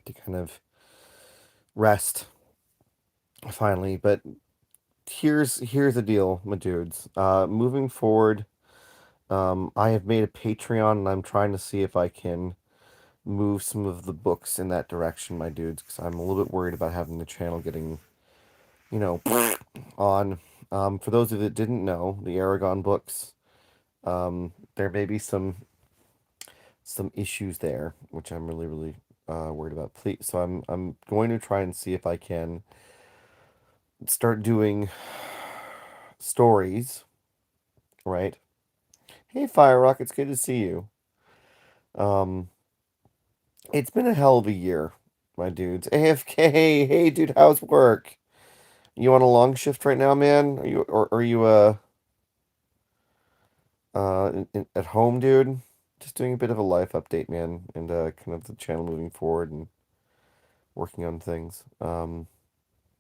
to kind of rest finally. But here's the deal, my dudes. Moving forward, I have made a Patreon, and I'm trying to see if I can move some of the books in that direction, my dudes, because I'm a little bit worried about having the channel getting, you know, on. For those of you that didn't know, the Aragon books, there may be some issues there, which I'm really worried about. Please, so I'm going to try and see if I can start doing stories, right? Hey, Fire Rock, it's good to see you. Um, it's been a hell of a year, my dudes. AFK, hey, dude, how's work? You on a long shift right now, man? Are you at home, dude? Just doing a bit of a life update, man, and kind of the channel moving forward and working on things.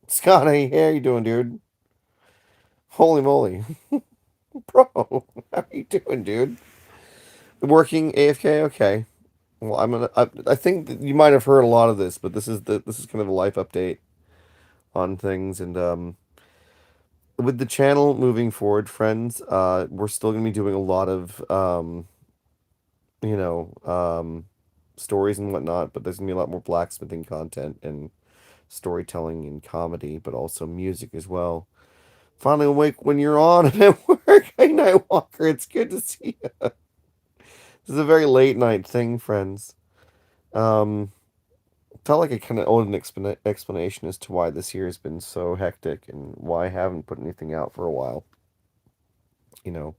Scotty, hey, how you doing, dude? Holy moly, bro, how you doing, dude? Working AFK, okay. Well, I think that you might have heard a lot of this, but this is kind of a life update on things, and with the channel moving forward, friends, we're still gonna be doing a lot of you know, stories and whatnot, but there's gonna be a lot more blacksmithing content and storytelling and comedy, but also music as well. Finally awake when you're on and at work. Hey, Night Walker, it's good to see you. This is a very late night thing, friends. Um, Felt like I kind of owed an explanation as to why this year has been so hectic and why I haven't put anything out for a while. You know.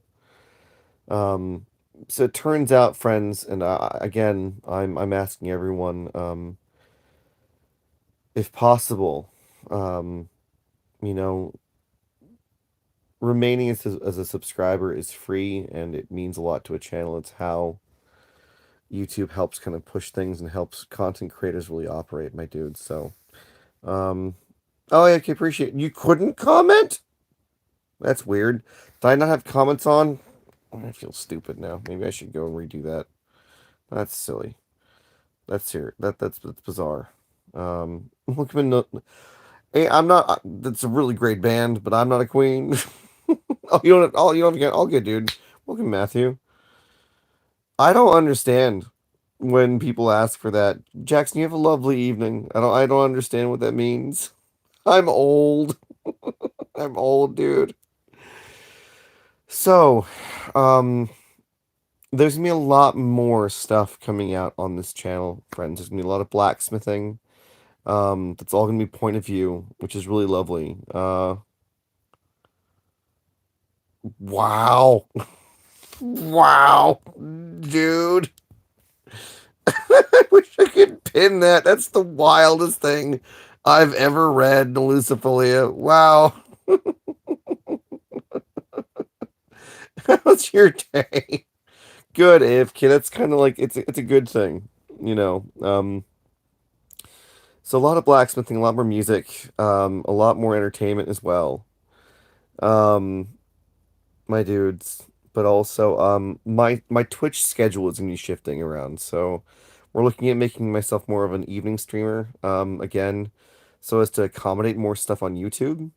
Um, so it turns out, friends, and again, I'm asking everyone, if possible, um, you know, remaining as a subscriber is free, and it means a lot to a channel. It's how YouTube helps kind of push things and helps content creators really operate, my dude. So, um, oh yeah, I appreciate it. You couldn't comment? That's weird. Did I not have comments on? I feel stupid now. Maybe I should go and redo that. That's silly. That's bizarre. Look, hey, I'm not. That's a really great band, but I'm not a queen. Oh, you don't. Oh, you don't get. All good, dude. Welcome, Matthew. I don't understand when people ask for that. Jackson, you have a lovely evening. I don't understand what that means. I'm old. I'm old, dude. So, um, there's gonna be a lot more stuff coming out on this channel, friends. There's gonna be a lot of blacksmithing. That's all gonna be point of view, which is really lovely. Wow. Wow, dude. I wish I could pin that. That's the wildest thing I've ever read, Luciphilia. Wow. How's your day? Good, AFK. That's kind of like it's a good thing, you know. So a lot of blacksmithing, a lot more music, a lot more entertainment as well. Um, my dudes, but also my Twitch schedule is gonna be shifting around. So we're looking at making myself more of an evening streamer again, so as to accommodate more stuff on YouTube.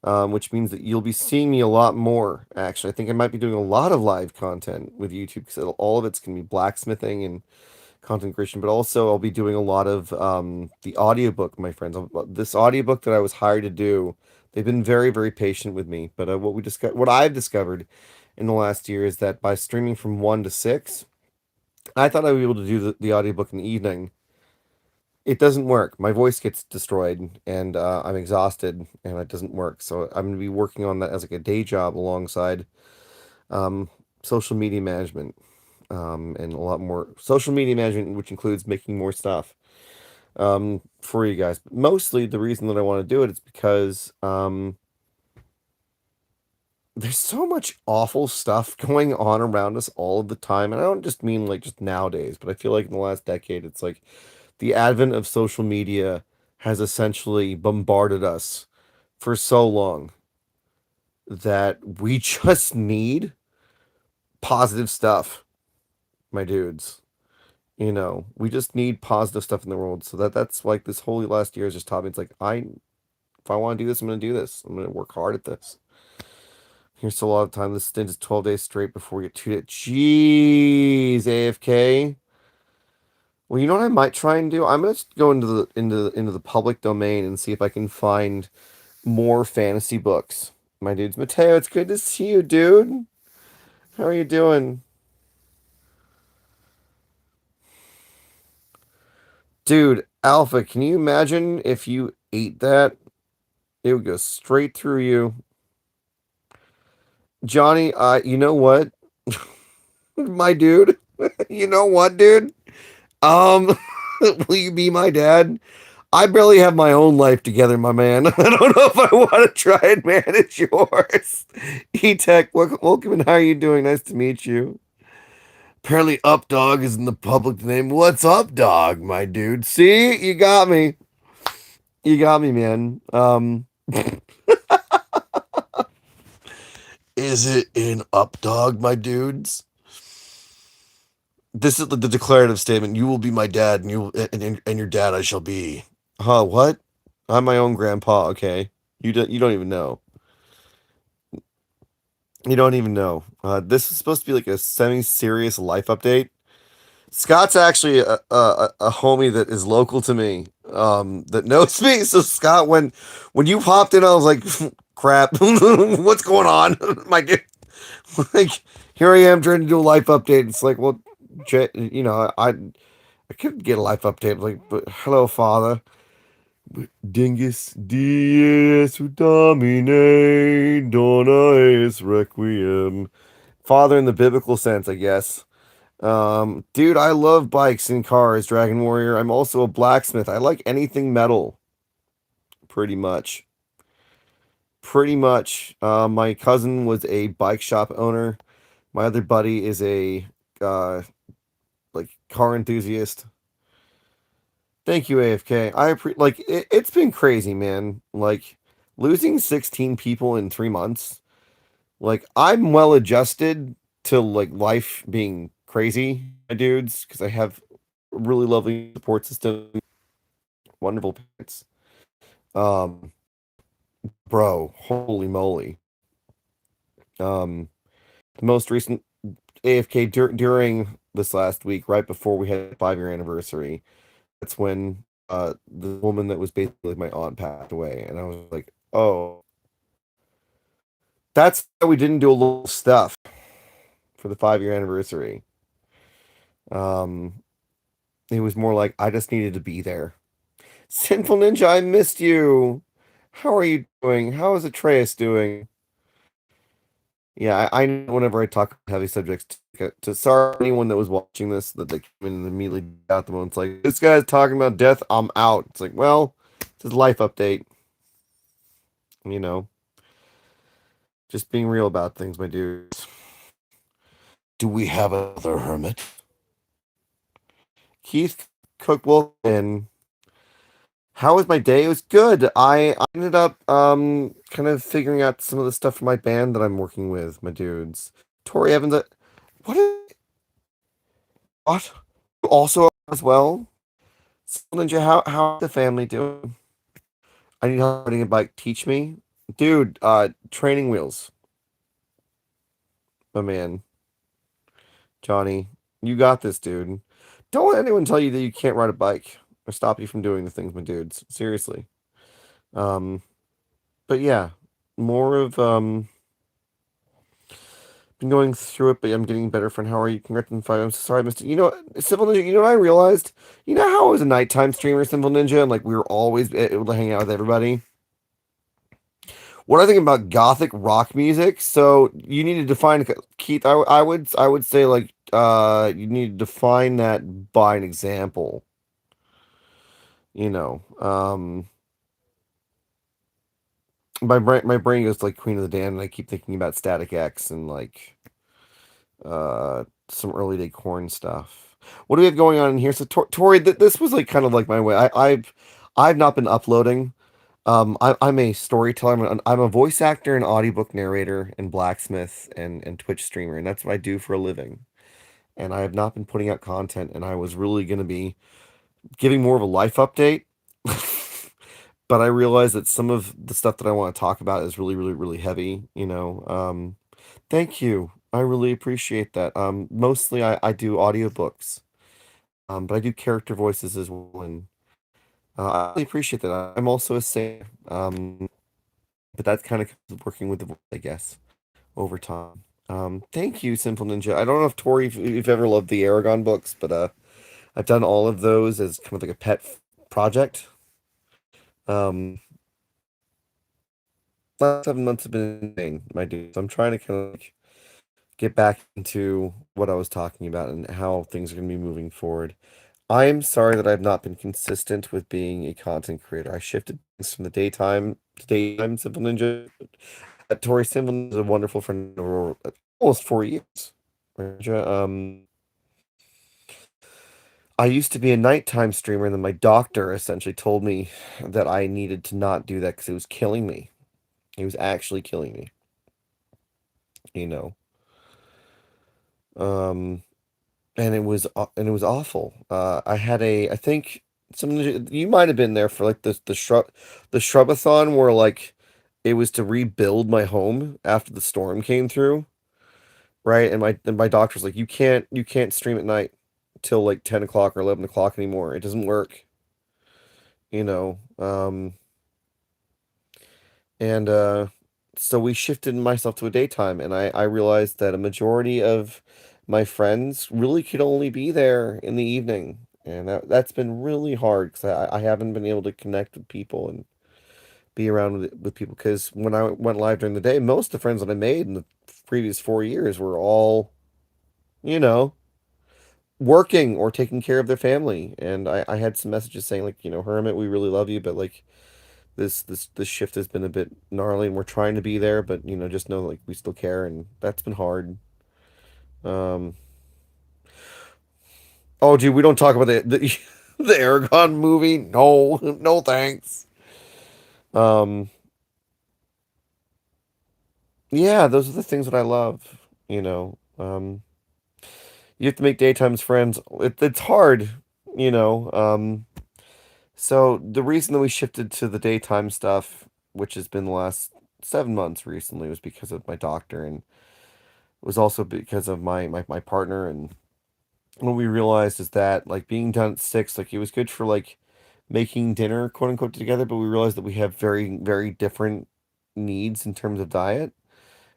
Which means that you'll be seeing me a lot more. Actually, I think I might be doing a lot of live content with YouTube because all of it's gonna be blacksmithing and content creation, but also I'll be doing a lot of the audiobook, my friends. This audiobook that I was hired to do, they've been very patient with me. But what I've discovered in the last year is that by streaming from 1 to 6, I thought I'd be able to do the audiobook in the evening. It doesn't work. My voice gets destroyed, and I'm exhausted, and it doesn't work. So I'm gonna be working on that as like a day job alongside um, social media management, and a lot more social media management, which includes making more stuff for you guys. But mostly the reason that I want to do it is because there's so much awful stuff going on around us all of the time. And I don't just mean like just nowadays, but I feel like in the last decade, it's like the advent of social media has essentially bombarded us for so long that we just need positive stuff, my dudes. We just need positive stuff in the world. So that's like this whole last year has just taught me. It's like if I want to do this, I'm gonna do this. I'm gonna work hard at this. Here's still a lot of time. This stint is 12 days straight before we get to it. Jeez, AFK. Well, you know what I might try and do? I'm gonna just go into the public domain and see if I can find more fantasy books. My dudes, Mateo, it's good to see you, dude. How are you doing? Dude, Alpha, can you imagine if you ate that? It would go straight through you. Johnny, you know what? My dude. You know what, dude? Um, will you be my dad? I barely have my own life together, my man. I don't know if I want to try and manage yours. E-Tech, welcome and how are you doing? Nice to meet you. Apparently, Up Dog is in the public name. What's up, dog, my dude? See, you got me. You got me, man. Is it in Up Dog, my dudes? This is the declarative statement. You will be my dad, and your dad I shall be. Huh? What? I'm my own grandpa. Okay. You don't even know. You don't even know. This is supposed to be like a semi-serious life update. Scott's actually a homie that is local to me, that knows me. So Scott, when you popped in, I was like, crap, what's going on? My dude, like, here I am trying to do a life update. It's like, well, I could get a life update, like, but hello, father. Dingus dies domine, dona es requiem. Father in the biblical sense, I guess. Dude, I love bikes and cars, Dragon Warrior. I'm also a blacksmith. I like anything metal, pretty much. Pretty much. My cousin was a bike shop owner. My other buddy is a uh like car enthusiast. Thank you, AFK. It's been crazy, man. Like losing 16 people in 3 months. Like I'm well adjusted to like life being crazy, my dudes, because I have a really lovely support system, wonderful parents. Um, bro, holy moly. Um, the most recent AFK during this last week, right before we had a 5 year anniversary, that's when the woman that was basically my aunt passed away, and I was like, oh, that's why we didn't do a little stuff for the 5 year anniversary. Um, it was more like I just needed to be there. Sinful Ninja, I missed you. How are you doing? How is Atreus doing? Yeah, I know whenever I talk heavy subjects to sorry anyone that was watching this that they came in and immediately got them. It's like this guy's talking about death. I'm out. It's like, well, it's his life update. You know, just being real about things, my dudes. Do we have another hermit? Keith Cookwell and how was my day? It was good. I ended up kind of figuring out some of the stuff for my band that I'm working with, my dudes. Tori Evans, what is what? You also as well? Ninja, how the family doing? I need help riding a bike. Teach me, dude. Training wheels, my man, Johnny. You got this, dude. Don't let anyone tell you that you can't ride a bike or stop you from doing the things, my dudes. Seriously. Um, but yeah, more of been going through it, but I'm getting better, friend. How are you? Congrats on 5. I'm so sorry I missed it. Simple Ninja, you know what I realized? You know how I was a nighttime streamer, Simple Ninja, and like we were always able to hang out with everybody? What I think about gothic rock music, so you need to define, Keith, I would say like you need to define that by an example. You know. My brain goes to, like Queen of the Damned, and I keep thinking about Static X and like some early day corn stuff. What do we have going on in here? So Tori, this was like kind of like my way. I've not been uploading. I'm a storyteller. I'm a voice actor and audiobook narrator and blacksmith and Twitch streamer, and that's what I do for a living. and I have not been putting out content, and I was really going to be giving more of a life update. But I realized that some of the stuff that I want to talk about is really, really, really heavy, you know. Thank you. I really appreciate that. Mostly I do audiobooks, but I do character voices as well, and I really appreciate that. I'm also a singer, but that's kind of working with the voice, I guess, over time. Thank you, Simple Ninja. I don't know if Tori, if you've ever loved the Aragon books, but I've done all of those as kind of like a project. Um, last 7 months have been insane, my dude. So I'm trying to kind of like get back into what I was talking about and how things are going to be moving forward. I am sorry that I've not been consistent with being a content creator. I shifted things from the daytime to daytime Simple Ninja. Tori Simple Ninja is a wonderful friend over almost 4 years. Ninja. I used to be a nighttime streamer, and then my doctor essentially told me that I needed to not do that because it was killing me. It was actually killing me, you know. Um, and it was awful. I had I think some you might have been there for like the shrubathon where like it was to rebuild my home after the storm came through, right? And my doctor's like, you can't stream at night till like 10 o'clock or 11 o'clock anymore. It doesn't work, you know. And so we shifted myself to a daytime, and I realized that a majority of my friends really could only be there in the evening. And that's been really hard because I haven't been able to connect with people and be around with people. Because when I went live during the day, most of the friends that I made in the previous 4 years were all, you know, working or taking care of their family. And I had some messages saying, like, you know, Hermit, we really love you, but like, this shift has been a bit gnarly, and we're trying to be there, but you know, just know like we still care, and that's been hard. Um, oh, dude, we don't talk about the the Aragon movie. No, no, thanks. Um, yeah, those are the things that I love. You know, you have to make daytime's friends. It's hard. You know. So the reason that we shifted to the daytime stuff, which has been the last 7 months recently, was because of my doctor, and it was also because of my partner. And what we realized is that like being done at 6, like it was good for like making dinner, quote unquote, together, but we realized that we have very, very different needs in terms of diet.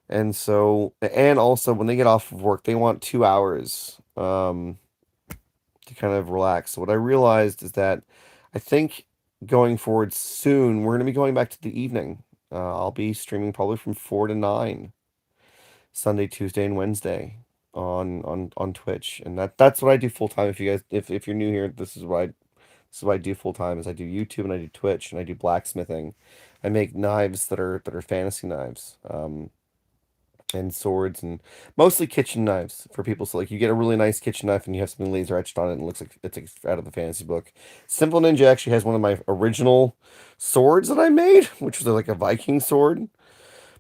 And so, and also when they get off of work, they want 2 hours to kind of relax. So what I realized is that I think going forward soon, we're going to be going back to the evening. I'll be streaming probably from 4 to 9. Sunday, Tuesday, and Wednesday on Twitch, and that's what I do full time. If you guys, if you're new here, this is what I do full time. Is I do YouTube and I do Twitch and I do blacksmithing. I make knives that are fantasy knives, and swords, and mostly kitchen knives for people. So like you get a really nice kitchen knife and you have something laser etched on it and it looks like it's like out of the fantasy book. Simple Ninja actually has one of my original swords that I made, which was like a Viking sword.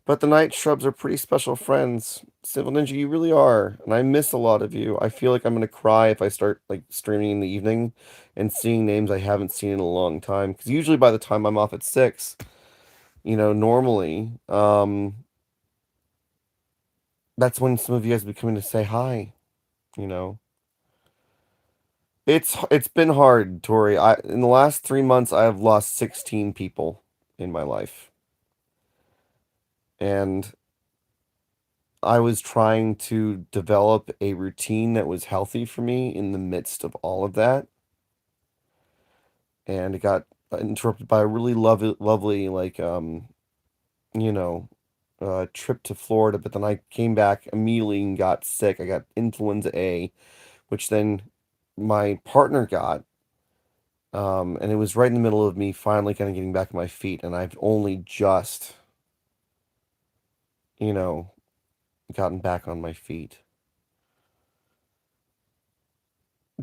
But the night shrubs are pretty special friends. Simple Ninja, you really are. And I miss a lot of you. I feel like I'm gonna cry if I start like streaming in the evening and seeing names I haven't seen in a long time. Because usually by the time I'm off at 6, you know, normally, that's when some of you guys will be coming to say hi, you know. It's been hard, Tori. I in the last 3 months I have lost 16 people in my life. And I was trying to develop a routine that was healthy for me in the midst of all of that, and it got interrupted by a really lovely like you know trip to Florida. But then I came back immediately and got sick. I got influenza A, which then my partner got, and it was right in the middle of me finally kind of getting back on my feet, and I've only just, you know, gotten back on my feet.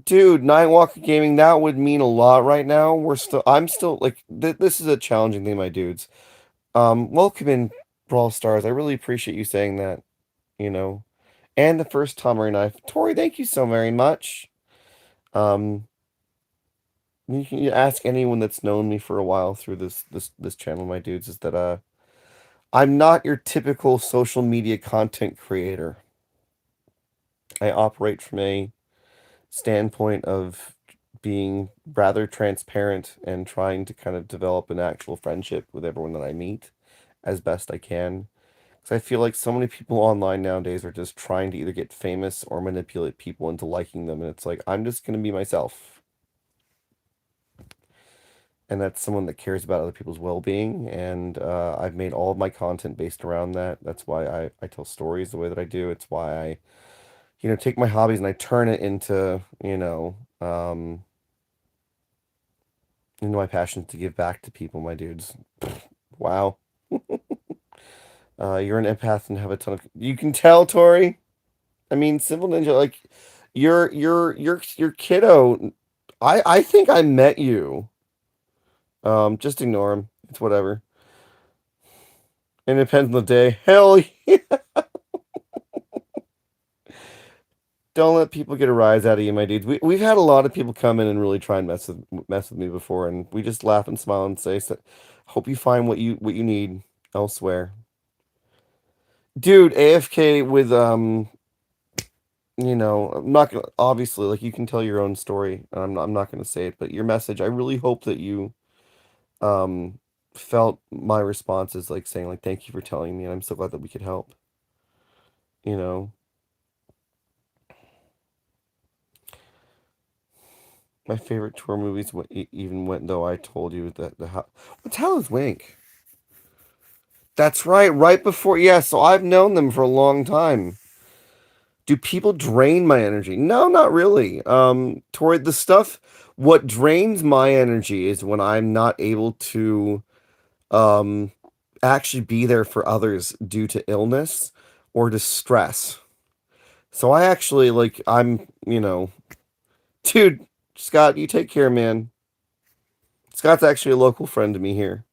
Dude, Nightwalker Gaming, that would mean a lot right now. I'm still like, this is a challenging thing, my dudes. Welcome in, Brawl Stars. I really appreciate you saying that, you know. and the first Tommy knife. Tori, thank you so very much. Um, you can ask anyone that's known me for a while through this channel, my dudes, is that I'm not your typical social media content creator. I operate from a standpoint of being rather transparent and trying to kind of develop an actual friendship with everyone that I meet as best I can. Because I feel like so many people online nowadays are just trying to either get famous or manipulate people into liking them. And it's like, I'm just going to be myself. And that's someone that cares about other people's well-being. And I've made all of my content based around that. That's why I tell stories the way that I do. It's why I, take my hobbies and I turn it into, my passion to give back to people, my dudes. Wow. You're an empath and have a ton of. You can tell, Tori. I mean, Simple Ninja, like, your kiddo. I think I met you. Just ignore him. It's whatever. And it depends on the day. Hell yeah. Don't let people get a rise out of you, my dudes. We've had a lot of people come in and really try and mess with me before, and we just laugh and smile and say, "Hope you find what you need elsewhere." Dude, AFK with I'm not gonna obviously like you can tell your own story. And I'm not gonna say it, but your message. I really hope that you um felt my response is like saying like thank you for telling me, and I'm so glad that we could help. You know, my favorite tour movies even went though I told you that what the hell is Wink? That's right, right before yeah. So I've known them for a long time. Do people drain my energy? No, not really. Toward the stuff, what drains my energy is when I'm not able to um actually be there for others due to illness or distress. So I actually dude, Scott, you take care, man. Scott's actually a local friend to me here.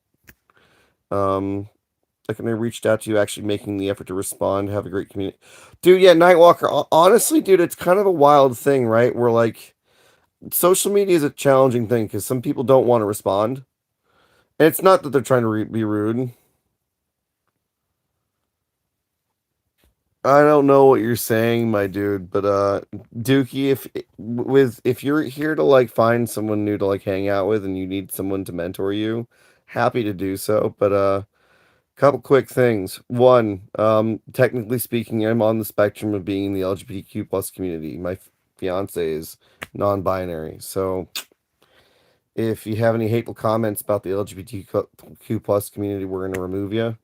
Um, like, and I reached out to you, actually making the effort to respond, have a great community. Dude, yeah, Nightwalker, honestly, dude, it's kind of a wild thing, right? Where, like, social media is a challenging thing because some people don't want to respond. And it's not that they're trying to be rude. I don't know what you're saying, my dude, but Dookie, if you're here to like find someone new to like hang out with and you need someone to mentor you, happy to do so. But couple quick things. One, technically speaking, I'm on the spectrum of being in the LGBTQ plus community. My fiance is non-binary, so if you have any hateful comments about the LGBTQ plus community, we're gonna remove you.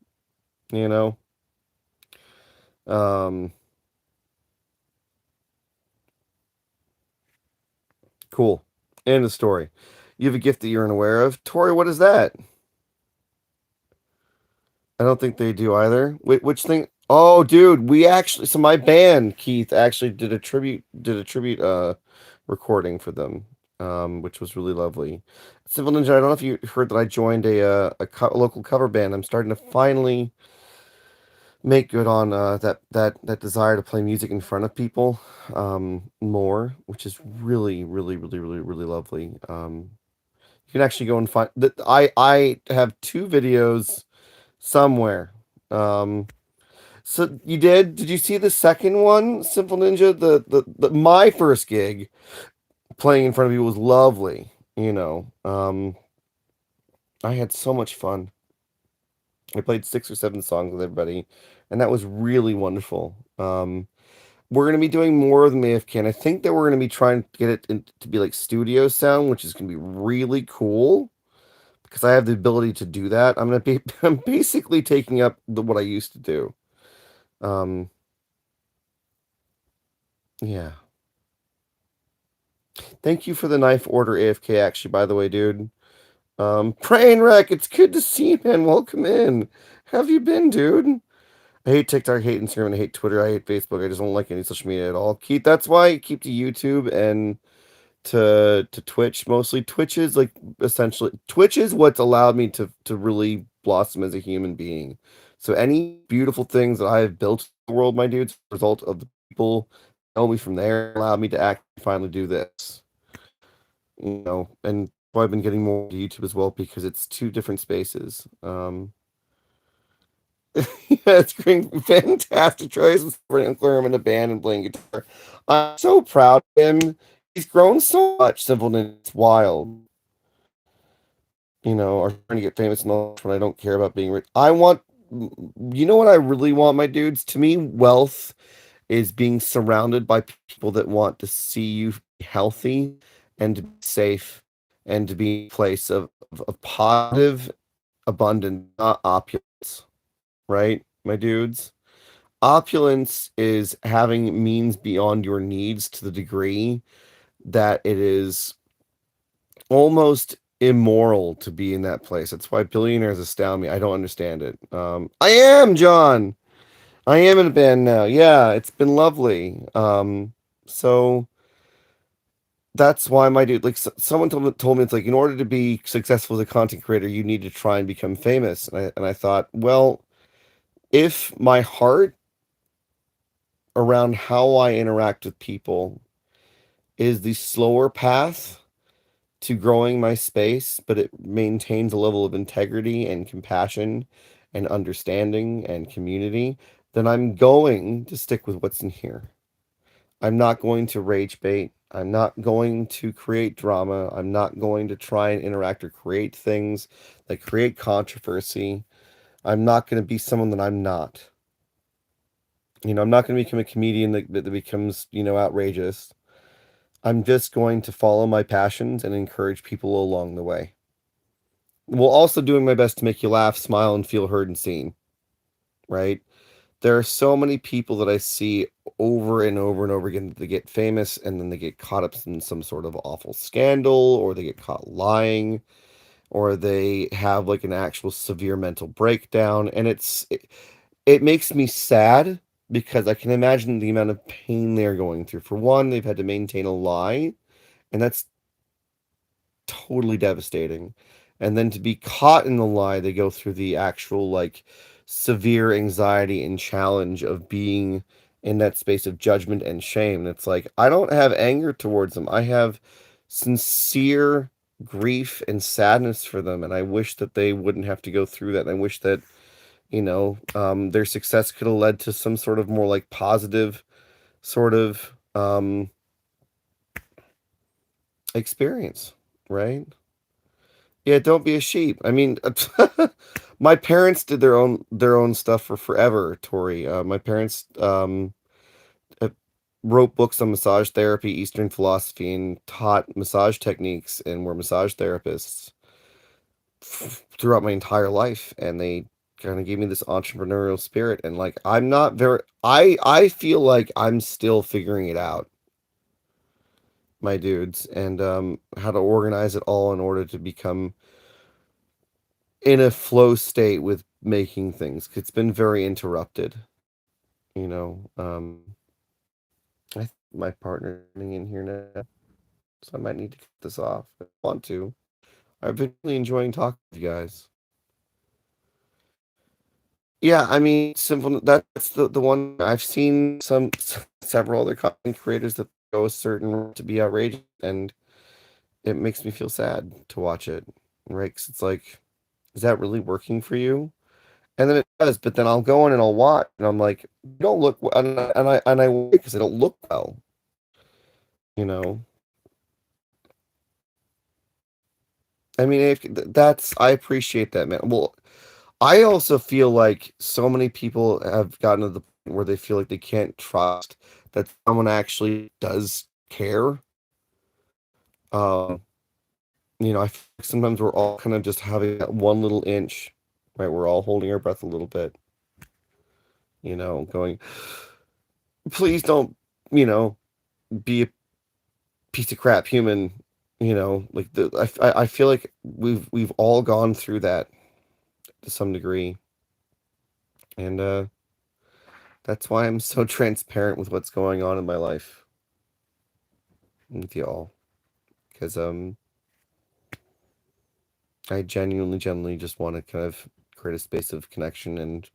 You know, um, cool. End of story. You have a gift that you're unaware of, Tori. What is that? I don't think they do either. Which thing? Oh, dude, we actually. So my band, Keith, actually did a tribute recording for them, which was really lovely. Simple Ninja. I don't know if you heard that I joined a local cover band. I'm starting to finally make good on that desire to play music in front of people more, which is really really really really really lovely. You can actually go and find that I have two videos somewhere. Um, so you did you see the second one, Simple Ninja? The my first gig playing in front of you was lovely. I had so much fun. I played 6 or 7 songs with everybody, and that was really wonderful. We're gonna be doing more than AFK, and I think that we're gonna be trying to get it to be like studio sound, which is gonna be really cool because I have the ability to do that. I'm basically taking up what I used to do. Um, yeah. Thank you for the knife order, AFK. Actually, by the way, dude. Brain wreck. It's good to see you, man. Welcome in. How have you been, dude? I hate TikTok, I hate Instagram, and I hate Twitter. I hate Facebook. I just don't like any social media at all. That's why I keep to YouTube and to Twitch mostly. Twitch is like essentially Twitch is what's allowed me to really blossom as a human being. So any beautiful things that I have built in the world, my dudes, result of the people know me from there, allowed me to actually finally do this. And so I've been getting more into YouTube as well because it's two different spaces. Yeah, it's great, fantastic choices for an include in a band and playing guitar. I'm so proud of him. He's grown so much, Simpleton. It's wild. Or trying to get famous and all when I don't care about being rich. You know what I really want, my dudes? To me, wealth is being surrounded by people that want to see you healthy and to be safe and to be in a place of positive abundance, not opulence, right, my dudes? Opulence is having means beyond your needs to the degree that it is almost immoral to be in that place. That's why billionaires astound me. I don't understand it. I am, John. I am in a band now. Yeah, it's been lovely. So that's why my dude, like someone told me it's like in order to be successful as a content creator, you need to try and become famous. And I thought, well, if my heart around how I interact with people is the slower path to growing my space, but it maintains a level of integrity and compassion and understanding and community, then I'm going to stick with what's in here. I'm not going to rage bait. I'm not going to create drama. I'm not going to try and interact or create things that create controversy. I'm not going to be someone that I'm not. I'm not going to become a comedian that becomes, outrageous. I'm just going to follow my passions and encourage people along the way. While also doing my best to make you laugh, smile, and feel heard and seen, right? There are so many people that I see over and over and over again that they get famous and then they get caught up in some sort of awful scandal or they get caught lying or they have like an actual severe mental breakdown. And it makes me sad because I can imagine the amount of pain they're going through. For one, they've had to maintain a lie, and that's totally devastating. And then to be caught in the lie, they go through the actual like severe anxiety and challenge of being in that space of judgment and shame. And it's like I don't have anger towards them. I have sincere grief and sadness for them, and I wish that they wouldn't have to go through that. And I wish that their success could have led to some sort of more like positive sort of experience, right? Yeah, don't be a sheep. I mean, my parents did their own stuff for forever, Tori. My parents uh, wrote books on massage therapy, Eastern philosophy, and taught massage techniques and were massage therapists throughout my entire life. And they kind of gave me this entrepreneurial spirit. And like, I'm not very. I feel like I'm still figuring it out, my dudes, and how to organize it all in order to become in a flow state with making things. It's been very interrupted, you know. I think my partner's coming in here now, so I might need to cut this off. If I want to. I've been really enjoying talking to you guys. Yeah, I mean, simple. That's the one I've seen several other content creators that go a certain route to be outrageous, and it makes me feel sad to watch it. Right? 'Cause it's like, is that really working for you? And then it does, but then I'll go in and I'll watch, and I'm like, "You don't look well," and I wait because I don't look well, you know? I mean, if that's I appreciate that, man. Well, I also feel like so many people have gotten to the point where they feel like they can't trust that someone actually does care. Um, I feel like sometimes we're all kind of just having that one little inch, right? We're all holding our breath a little bit, going, please don't, you know, be a piece of crap human, like I feel like we've all gone through that to some degree, and that's why I'm so transparent with what's going on in my life with y'all, because I genuinely just want to kind of create a space of connection and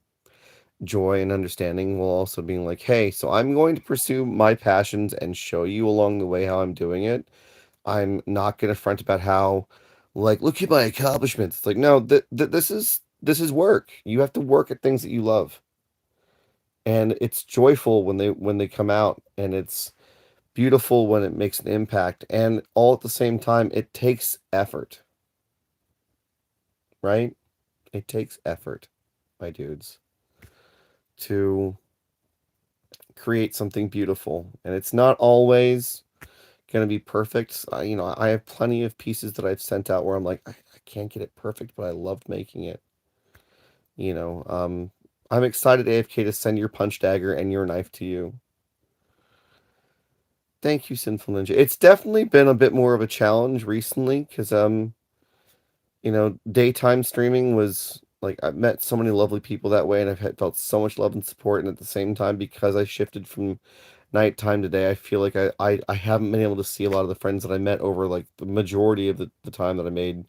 joy and understanding while also being like, hey, so I'm going to pursue my passions and show you along the way how I'm doing it. I'm not going to front about how, like, look at my accomplishments. It's like, no, this is work. You have to work at things that you love, and it's joyful when they come out, and it's beautiful when it makes an impact, and all at the same time, it takes effort, right? It takes effort, my dudes, to create something beautiful, and it's not always gonna be perfect. I have plenty of pieces that I've sent out where I'm like, I can't get it perfect, but I loved making it. You know, I'm excited, AFK, to send your punch dagger and your knife to you. Thank you, Sinful Ninja. It's definitely been a bit more of a challenge recently because daytime streaming was like I've met so many lovely people that way, and felt so much love and support. And at the same time, because I shifted from nighttime today, I feel like I haven't been able to see a lot of the friends that I met over like the majority of the time that I made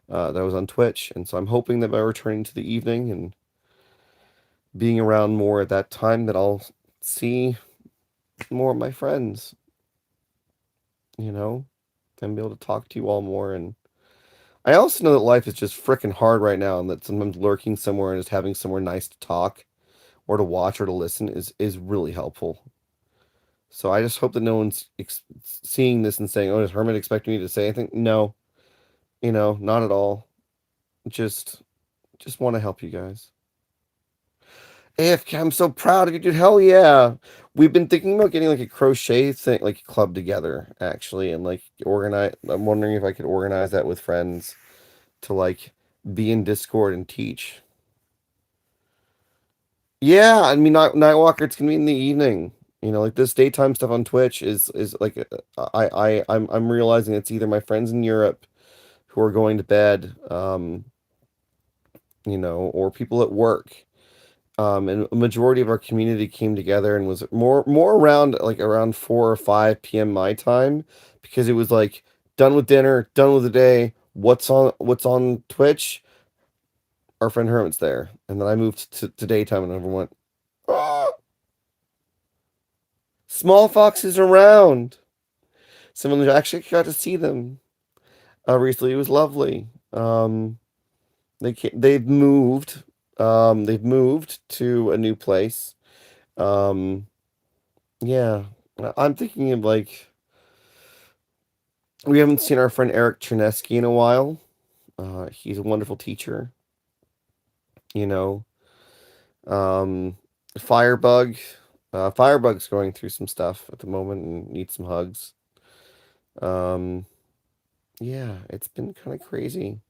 that I was on Twitch. And so I'm hoping that by returning to the evening and being around more at that time, that I'll see more of my friends, you know, and be able to talk to you all more. And I also know that life is just freaking hard right now, and that sometimes lurking somewhere and just having somewhere nice to talk or to watch or to listen is really helpful. So I just hope that no one's seeing this and saying, "Oh, is Hermit expecting me to say anything?" No, not at all. Just just want to help you guys. AFK, I'm so proud of you, dude. Hell yeah. We've been thinking about getting like a crochet thing, like a club together, actually, and like organize. I'm wondering if I could organize that with friends to like be in Discord and teach. Yeah, I mean, Nightwalker, it's gonna be in the evening. Like this daytime stuff on Twitch is like I'm realizing it's either my friends in Europe who are going to bed, or people at work. And a majority of our community came together and was more around like around 4 or 5 p.m. my time, because it was like done with dinner, done with the day. What's on Twitch? Our friend Hermit's there, and then I moved to daytime, and everyone went, "Ah, small foxes around." Someone actually got to see them recently. It was lovely. They've moved. They've moved to a new place. Um, yeah, I'm thinking of like we haven't seen our friend Eric Chernesky in a while. He's a wonderful teacher. You know, um, Firebug. Firebug's going through some stuff at the moment and needs some hugs. Um, yeah, it's been kind of crazy.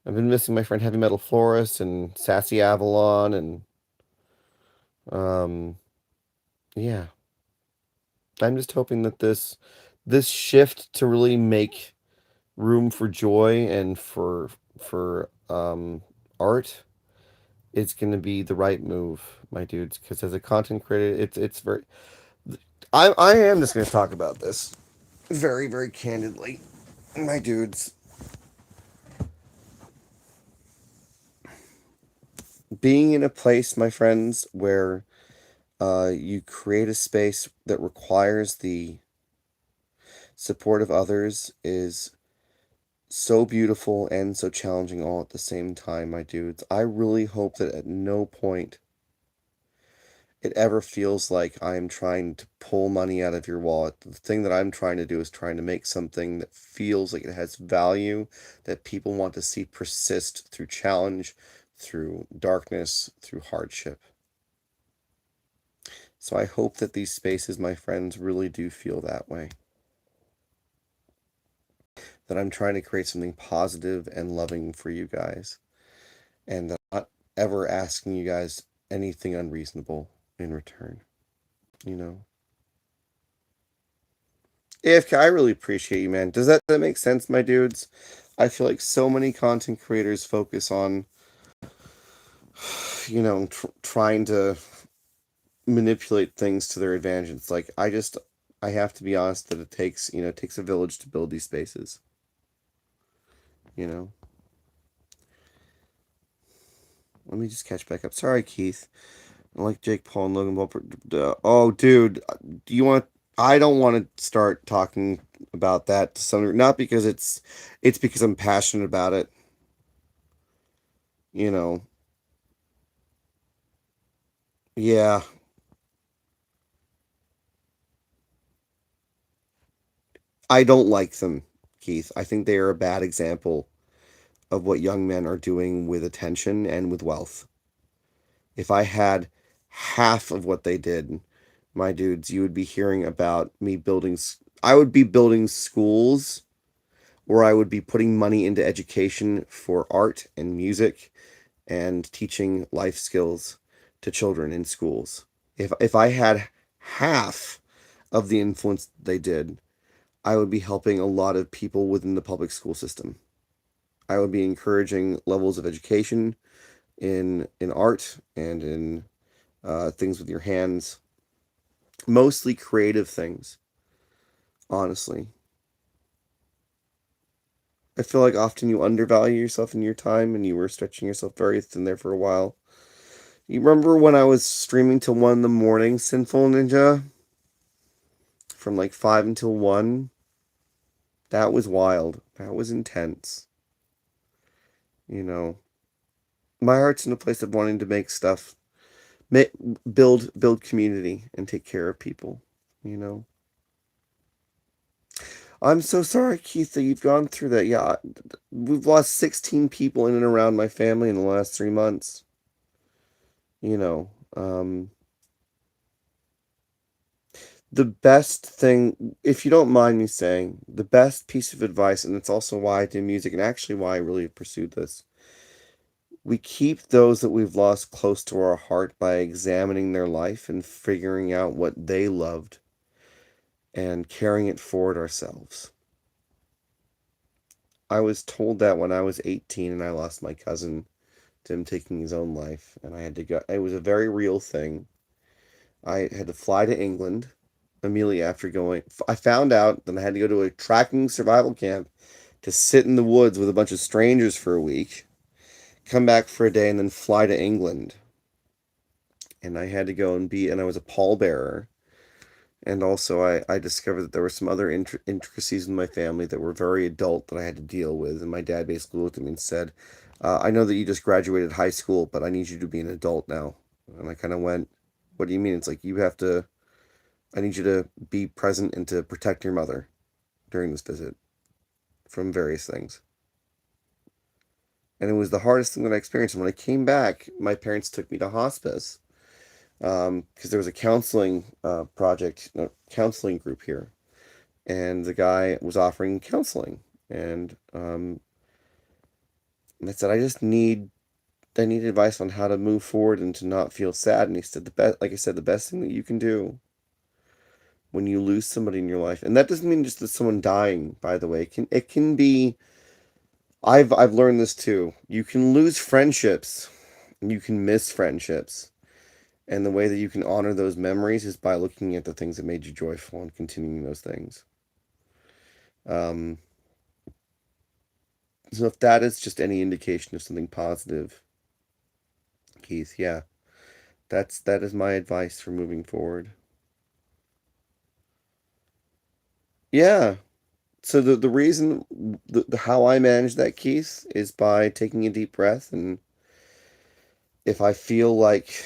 I've been missing my friend Heavy Metal Florist and Sassy Avalon, and um, yeah, I'm just hoping that this shift to really make room for joy and for art is going to be the right move, my dudes. Because as a content creator, it's very. I am just going to talk about this very very candidly, my dudes. Being in a place, my friends, where you create a space that requires the support of others is so beautiful and so challenging all at the same time, my dudes. I really hope that at no point it ever feels like I am trying to pull money out of your wallet. The thing that I'm trying to do is trying to make something that feels like it has value, that people want to see persist through challenge, through darkness, through hardship. So I hope that these spaces, my friends, really do feel that way. That I'm trying to create something positive and loving for you guys, and that I'm not ever asking you guys anything unreasonable in return. You know? AFK, I really appreciate you, man. Does that make sense, my dudes? I feel like so many content creators focus on, trying to manipulate things to their advantage. It's like I have to be honest that it takes a village to build these spaces. You know, Let me just catch back up. Sorry, Keith. I like Jake Paul and Logan Paul. Oh, dude, do you want? I don't want to start talking about that to some. Not because it's because I'm passionate about it. You know. Yeah, I don't like them, Keith. I think they are a bad example of what young men are doing with attention and with wealth. If I had half of what they did, my dudes, you would be hearing about me building. I would be building schools where I would be putting money into education for art and music and teaching life skills to children in schools. If I had half of the influence they did, I would be helping a lot of people within the public school system. I would be encouraging levels of education in art and in things with your hands, mostly creative things. Honestly, I feel like often you undervalue yourself in your time, and you were stretching yourself very thin there for a while. You remember when I was streaming till 1 in the morning, Sinful Ninja, from like 5 until 1? That was wild. That was intense. You know, my heart's in a place of wanting to make stuff, make, build community, and take care of people. You know, I'm so sorry, Keith, that you've gone through that. Yeah, we've lost 16 people in and around my family in the last 3 months. You know, the best thing, if you don't mind me saying, the best piece of advice, and it's also why I do music and actually why I really pursued this, we keep those that we've lost close to our heart by examining their life and figuring out what they loved and carrying it forward ourselves. I was told that when I was 18 and I lost my cousin to him taking his own life, and I had to go. It was a very real thing. I had to fly to England immediately after going. I found out that I had to go to a tracking survival camp to sit in the woods with a bunch of strangers for a week, come back for a day, and then fly to England. And I had to go and I was a pallbearer. And also, I discovered that there were some other intricacies in my family that were very adult that I had to deal with. And my dad basically looked at me and said, I know that you just graduated high school, but I need you to be an adult now. And I kind of went, what do you mean? It's like, I need you to be present and to protect your mother during this visit from various things. And it was the hardest thing that I experienced. And when I came back, my parents took me to hospice because there was a counseling project, no, counseling group here, and the guy was offering counseling, and I said, I need advice on how to move forward and to not feel sad. And he said, the best, like I said, the best thing that you can do when you lose somebody in your life, and that doesn't mean just that someone dying, by the way. It can be. I've learned this too. You can lose friendships, and you can miss friendships. And the way that you can honor those memories is by looking at the things that made you joyful and continuing those things. Um, so if that is just any indication of something positive, Keith, yeah, that is my advice for moving forward. Yeah. So the reason the how I manage that, Keith, is by taking a deep breath, and if I feel like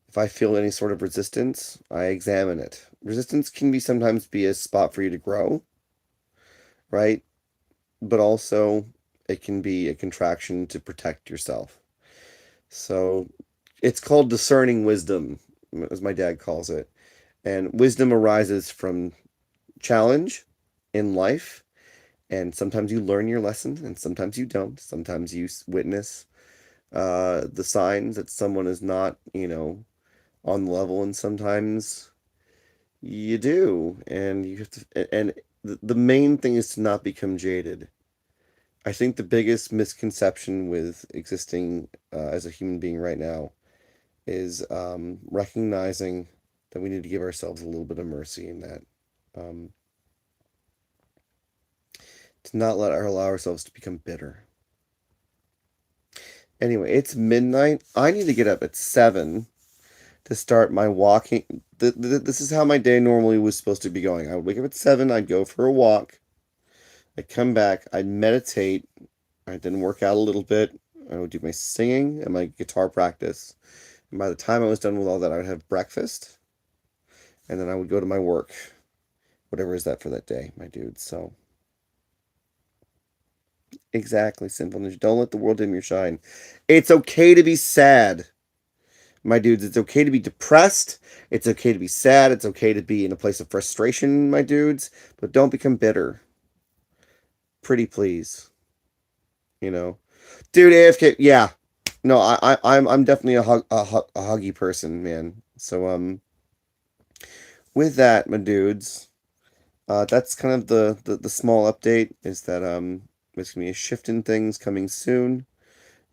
if I feel any sort of resistance, I examine it. Resistance can be sometimes be a spot for you to grow, right? But also it can be a contraction to protect yourself. So it's called discerning wisdom, as my dad calls it. And wisdom arises from challenge in life. And sometimes you learn your lesson, and sometimes you don't. Sometimes you witness the signs that someone is not, on the level, and sometimes you do. And you have to, and the main thing is to not become jaded. I think the biggest misconception with existing as a human being right now is recognizing that we need to give ourselves a little bit of mercy in that. Um, to not allow ourselves to become bitter. Anyway, it's midnight. I need to get up at 7 to start my walking. This is how my day normally was supposed to be going. I would wake up at 7, I'd go for a walk, I'd come back, I'd meditate, I'd then work out a little bit, I would do my singing and my guitar practice. And by the time I was done with all that, I would have breakfast, and then I would go to my work, whatever is that for that day, my dude. So, exactly, Simple Ninja. Don't let the world dim your shine. It's okay to be sad, my dudes. It's okay to be depressed. It's okay to be sad. It's okay to be in a place of frustration, my dudes. But don't become bitter. Pretty please. You know, dude. AFK. Yeah. No, I'm definitely a huggy person, man. So with that, my dudes, that's kind of the small update. Is that there's gonna be a shift in things coming soon.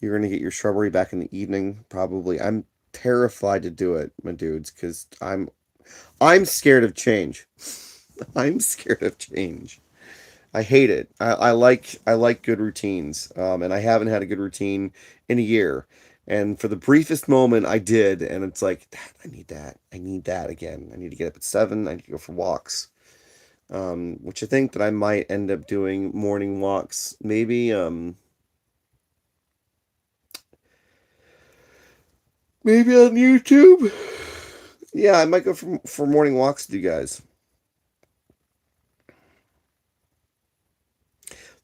You're gonna get your shrubbery back in the evening, probably. I'm terrified to do it, my dudes, because I'm scared of change. I'm scared of change. I hate it. I like good routines, and I haven't had a good routine in a year. And for the briefest moment, I did, and it's like, I need that. I need that again. I need to get up at 7. I need to go for walks. Which I think that I might end up doing morning walks. Maybe on YouTube. Yeah, I might go for morning walks with you guys.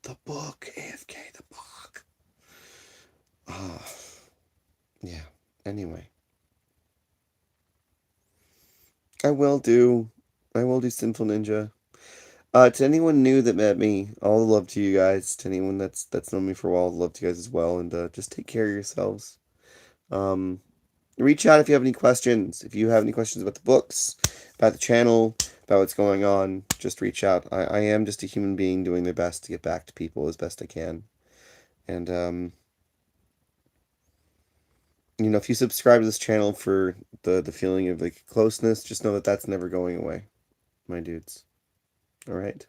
The book, AFK, the book. Ah, yeah. Anyway, I will do. I will do Sinful Ninja. To anyone new that met me, all the love to you guys. To anyone that's known me for a while, all the love to you guys as well. And just take care of yourselves. Um, Reach out if you have any questions. If you have any questions about the books, about the channel, about what's going on, just reach out. I am just a human being doing their best to get back to people as best I can. And if you subscribe to this channel for the feeling of like closeness, just know that that's never going away, my dudes. All right.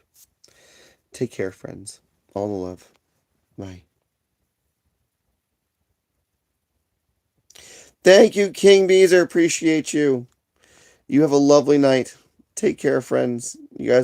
Take care, friends. All the love. Bye. Thank you, King Beezer. Appreciate you. You have a lovely night. Take care, friends. You guys